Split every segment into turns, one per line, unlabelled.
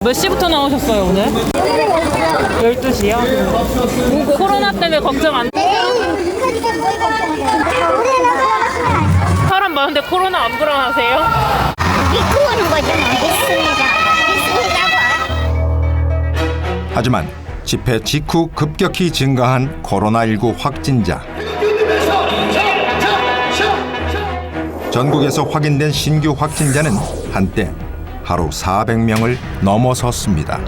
몇 시부터 나오셨어요, 오늘? 12시요? 코로나 때문에 걱정 안... 사람 많은데 코로나 안 불안하세요?
믿고 오는 거죠. 믿습니다.
하지만 집회 직후 급격히 증가한 코로나19 확진자. 전국에서 확인된 신규 확진자는 한때 하루 400명을 넘어섰습니다.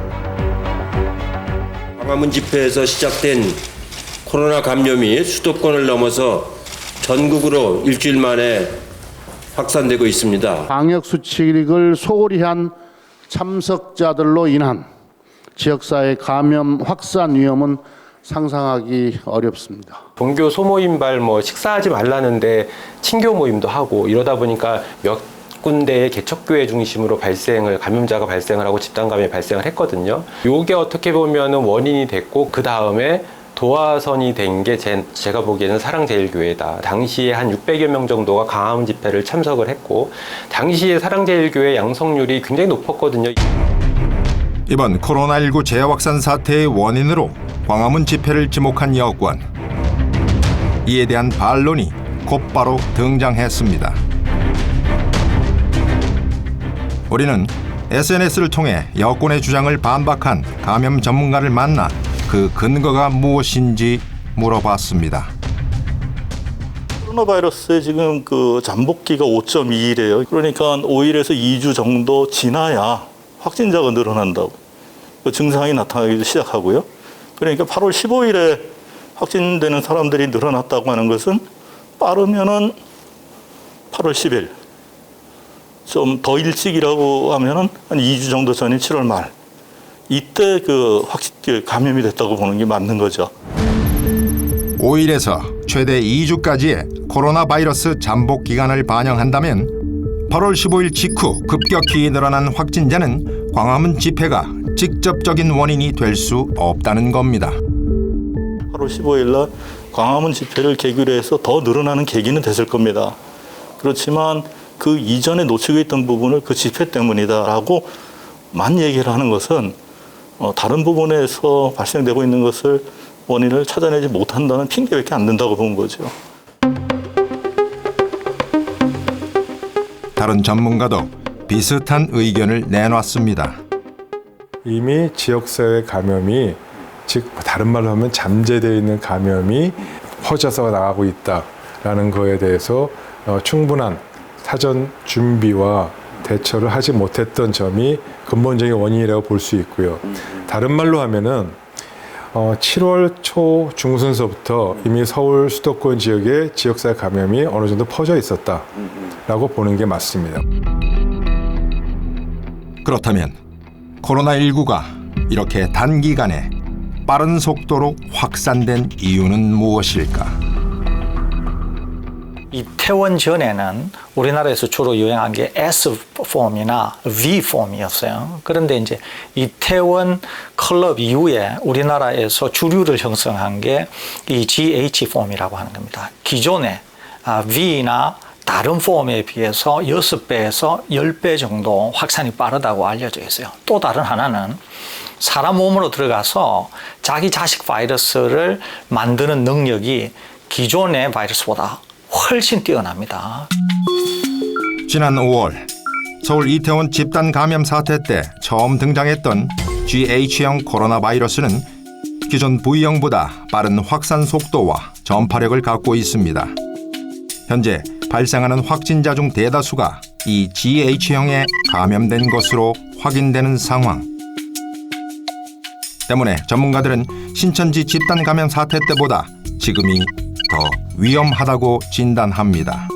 광화문 집회에서 시작된 코로나 감염이 수도권을 넘어서 전국으로 일주일 만에 확산되고 있습니다.
방역 수칙을 소홀히 한 참석자들로 인한 지역사회 감염 확산 위험은 상상하기 어렵습니다.
종교 소모임발 식사하지 말라는데 친교 모임도 하고 이러다 보니까 몇 군데의 개척교회 중심으로 감염자가 발생을 하고 집단 감염이 발생을 했거든요. 요게 어떻게 보면은 원인이 됐고 그 다음에 도화선이 된 게 제가 보기에는 사랑제일교회다. 당시에 한 600여 명 정도가 광화문 집회를 참석을 했고 당시에 사랑제일교회 양성률이 굉장히 높았거든요.
이번 코로나19 재확산 사태의 원인으로 광화문 집회를 지목한 여권. 이에 대한 반론이 곧바로 등장했습니다. 우리는 SNS를 통해 여권의 주장을 반박한 감염 전문가를 만나 그 근거가 무엇인지 물어봤습니다.
코로나 바이러스의 지금 그 잠복기가 5.2일이에요. 그러니까 5일에서 2주 정도 지나야 확진자가 늘어난다고. 그 증상이 나타나기도 시작하고요. 그러니까 8월 15일에 확진되는 사람들이 늘어났다고 하는 것은 빠르면은 8월 10일. 좀 더 일찍이라고 하면은 한 2주 정도 전인 7월 말. 이때 감염이 됐다고 보는 게 맞는 거죠.
5일에서 최대 2주까지의 코로나 바이러스 잠복 기간을 반영한다면 8월 15일 직후 급격히 늘어난 확진자는 광화문 집회가 직접적인 원인이 될 수 없다는 겁니다.
8월 15일 날 광화문 집회를 계기로 해서 더 늘어나는 계기는 됐을 겁니다. 그렇지만 그 이전에 놓치고 있던 부분을 그 집회 때문이다라고만 얘기를 하는 것은 다른 부분에서 발생되고 있는 것을 원인을 찾아내지 못한다는 핑계밖에 안 된다고 본 거죠.
다른 전문가도 비슷한 의견을 내놨습니다.
이미 지역사회 감염이, 즉 다른 말로 하면 잠재되어 있는 감염이 퍼져서 나가고 있다라는 거에 대해서 충분한 사전 준비와 대처를 하지 못했던 점이 근본적인 원인이라고 볼 수 있고요. 다른 말로 하면은 7월 초 중순서부터 이미 서울 수도권 지역에 지역사회 감염이 어느 정도 퍼져 있었다라고 보는 게 맞습니다.
그렇다면 코로나19가 이렇게 단기간에 빠른 속도로 확산된 이유는 무엇일까?
이태원 전에는 우리나라에서 주로 유행한 게 S폼이나 V폼이었어요. 그런데 이제 이태원 클럽 이후에 우리나라에서 주류를 형성한 게 이 GH폼이라고 하는 겁니다. 기존의 V나 다른 폼에 비해서 6배에서 10배 정도 확산이 빠르다고 알려져 있어요. 또 다른 하나는 사람 몸으로 들어가서 자기 자식 바이러스를 만드는 능력이 기존의 바이러스보다 훨씬 뛰어납니다.
지난 5월 서울 이태원 집단 감염 사태 때 처음 등장했던 GH형 코로나 바이러스는 기존 V형보다 빠른 확산 속도와 전파력을 갖고 있습니다. 현재 발생하는 확진자 중 대다수가 이 GH형에 감염된 것으로 확인되는 상황. 때문에 전문가들은 신천지 집단 감염 사태 때보다 지금이 더 위험하다고 진단합니다.